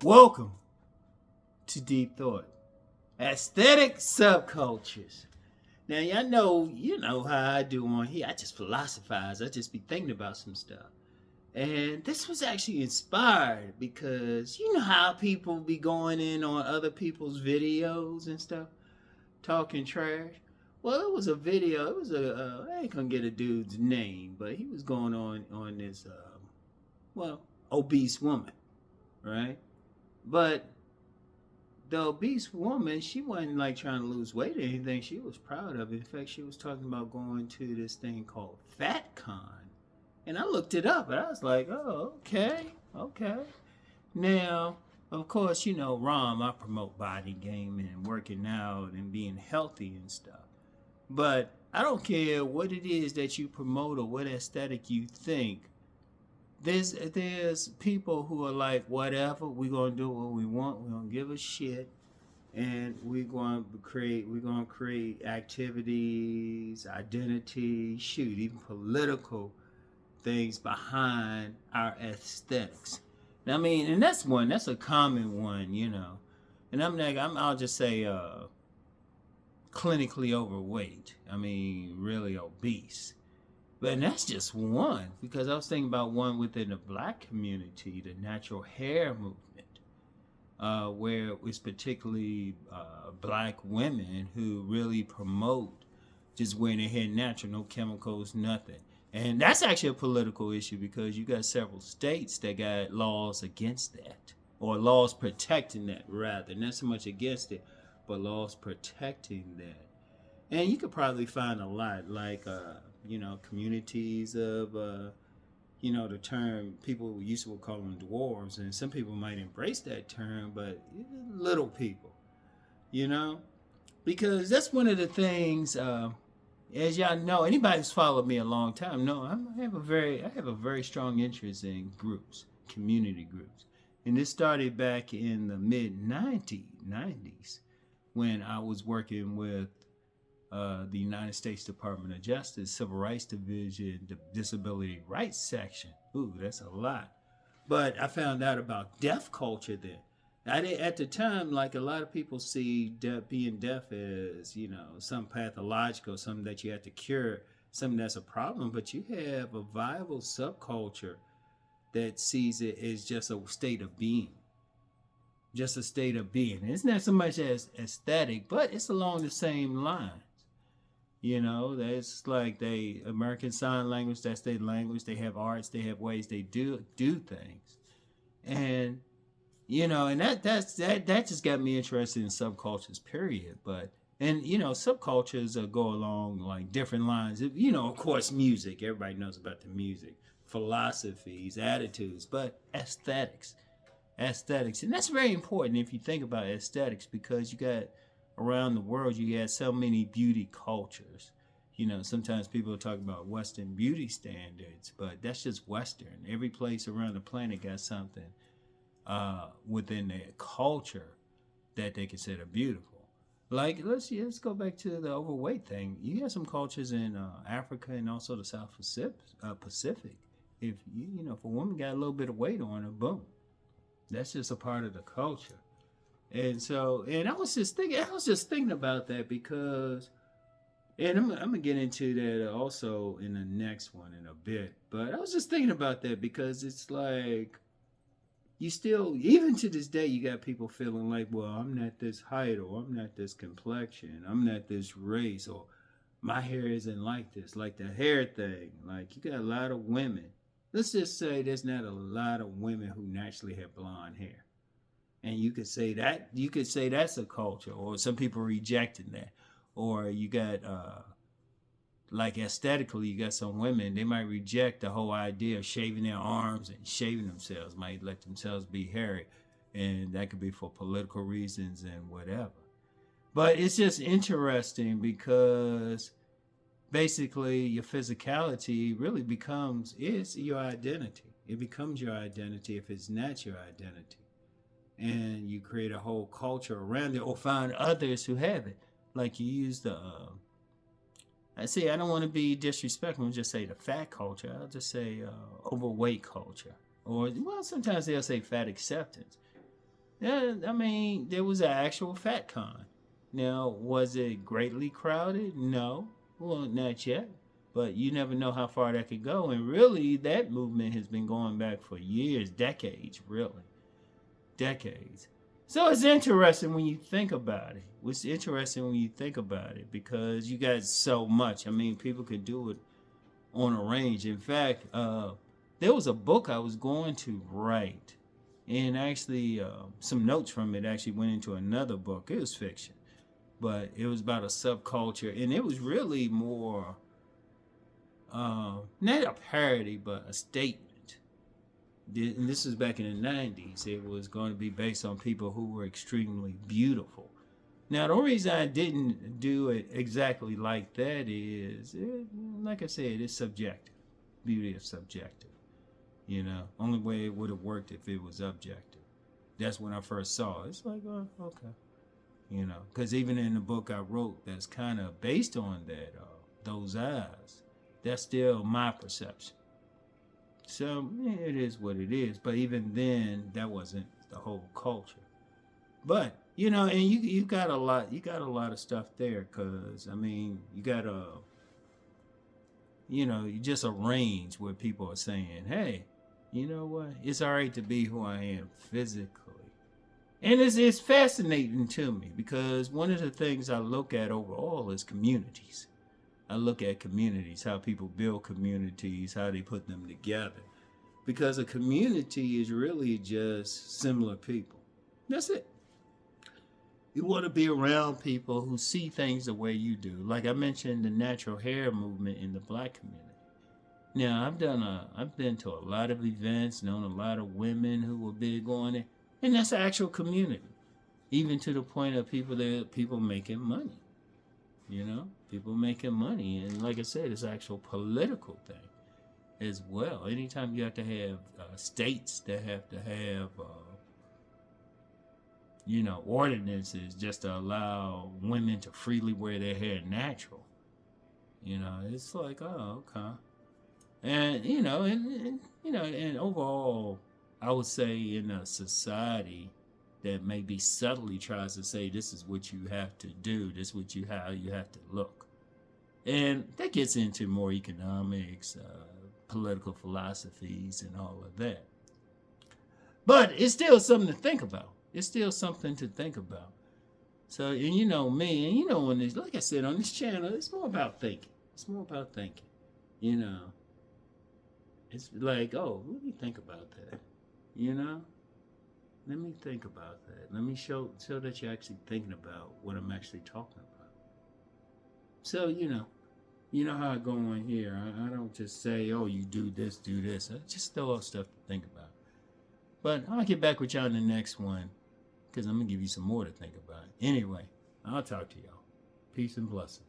Welcome to Deep Thought. Aesthetic subcultures. Now, you know how I do on here. I just philosophize. I just be thinking about some stuff. And this was actually inspired because you know how people be going in on other people's videos and stuff, talking trash. Well, it was a video. It was I ain't gonna get a dude's name, but he was going on this obese woman, right? But the obese woman, she wasn't like trying to lose weight or anything. She was proud of it. In fact, she was talking about going to this thing called FatCon. And I looked it up and I was like, oh, okay. Now, of course, you know, Rom, I promote body game and working out and being healthy and stuff. But I don't care what it is that you promote or what aesthetic you think. There's people who are like, whatever, we're gonna do what we want, we don't give a shit, and we're gonna create activities, identity, even political things behind our aesthetics. Now, I mean, and that's a common one, you know. And I'll just say clinically overweight. I mean, really obese. But that's just one, because I was thinking about one within the black community, the natural hair movement, where it's particularly black women who really promote just wearing their hair natural, no chemicals, nothing. And that's actually a political issue because you got several states that got laws against that, or laws protecting that rather, not so much against it, but laws protecting that. And you could probably find a lot, like communities of, the term people used to call them dwarves, and some people might embrace that term, but little people, because that's one of the things, as y'all know, anybody who's followed me a long time know I have a very strong interest in groups, community groups. And this started back in the mid-90s when I was working with the United States Department of Justice, Civil Rights Division, the Disability Rights Section. Ooh, that's a lot. But I found out about deaf culture then. At the time, like a lot of people see being deaf as, something pathological, something that you have to cure, something that's a problem. But you have a viable subculture that sees it as just a state of being. Just a state of being. It's not so much as aesthetic, but it's along the same lines. That's like American Sign Language, that's their language. They have arts, they have ways they do things. And, and that just got me interested in subcultures, period. And subcultures go along like different lines. Of course, music. Everybody knows about the music. Philosophies, attitudes, but aesthetics. And that's very important if you think about aesthetics, because you got around the world, you got so many beauty cultures. Sometimes people talk about Western beauty standards, but that's just Western. Every place around the planet got something within their culture that they consider beautiful. Like, let's go back to the overweight thing. You have some cultures in Africa and also the South Pacific. If if a woman got a little bit of weight on her, boom, that's just a part of the culture. And I was just thinking about that because, and I'm gonna get into that also in the next one in a bit. But I was just thinking about that because it's like, you still, even to this day, you got people feeling like, well, I'm not this height, or I'm not this complexion, I'm not this race, or my hair isn't like this, like the hair thing. Like, you got a lot of women. Let's just say there's not a lot of women who naturally have blonde hair. And you could say that's a culture, or some people rejecting that. Or you got, like aesthetically, you got some women, they might reject the whole idea of shaving their arms and shaving themselves, might let themselves be hairy. And that could be for political reasons and whatever. But it's just interesting because basically your physicality really is your identity. It becomes your identity if it's not your identity. And you create a whole culture around it, or find others who have it. Like you use I don't want to be disrespectful and just say the fat culture. I'll just say overweight culture. Or, well, sometimes they'll say fat acceptance. Yeah, I mean, there was an actual fat con. Now, was it greatly crowded? No. Well, not yet. But you never know how far that could go. And really, that movement has been going back for years, decades, really. Decades. So it's interesting when you think about it. It's interesting when you think about it because you got so much. I mean, people could do it on a range. In fact, there was a book I was going to write, and actually, some notes from it actually went into another book. It was fiction, but it was about a subculture, and it was really more not a parody, but a statement. And this was back in the 90s. It was going to be based on people who were extremely beautiful. Now, the only reason I didn't do it exactly like that is, like I said, it's subjective. Beauty is subjective. You know, only way it would have worked if it was objective. That's when I first saw it. It's like, oh, okay. You know, because even in the book I wrote that's kind of based on that, those eyes, that's still my perception. So it is what it is. But even then, that wasn't the whole culture. But you know, and you got a lot. You got a lot of stuff there, cause I mean, you got you just a range where people are saying, hey, you know what? It's all right to be who I am physically, and it's fascinating to me because one of the things I look at overall is communities. I look at communities, how people build communities, how they put them together, because a community is really just similar people. That's it. You want to be around people who see things the way you do. Like I mentioned, the natural hair movement in the Black community. Now I've been to a lot of events, known a lot of women who were big on it, and that's an actual community. Even to the point of people making money. You know, people making money, and like I said, it's an actual political thing as well. Anytime you have to have states that have to have ordinances just to allow women to freely wear their hair natural. You know, it's like, oh, okay. And, and overall, I would say in a society that maybe subtly tries to say this is what you have to do, this is how you have to look. And that gets into more economics, political philosophies, and all of that. But it's still something to think about. It's still something to think about. So, and you know me, and you know when like I said on this channel, it's more about thinking. It's more about thinking. You know, it's like, oh, let me think about that. You know, let me think about that. Let me show that you're actually thinking about what I'm actually talking about. So, you know how I go on here. I don't just say, oh, you do this. I just throw out stuff to think about. But I'll get back with y'all in the next one, because I'm going to give you some more to think about. Anyway, I'll talk to y'all. Peace and blessings.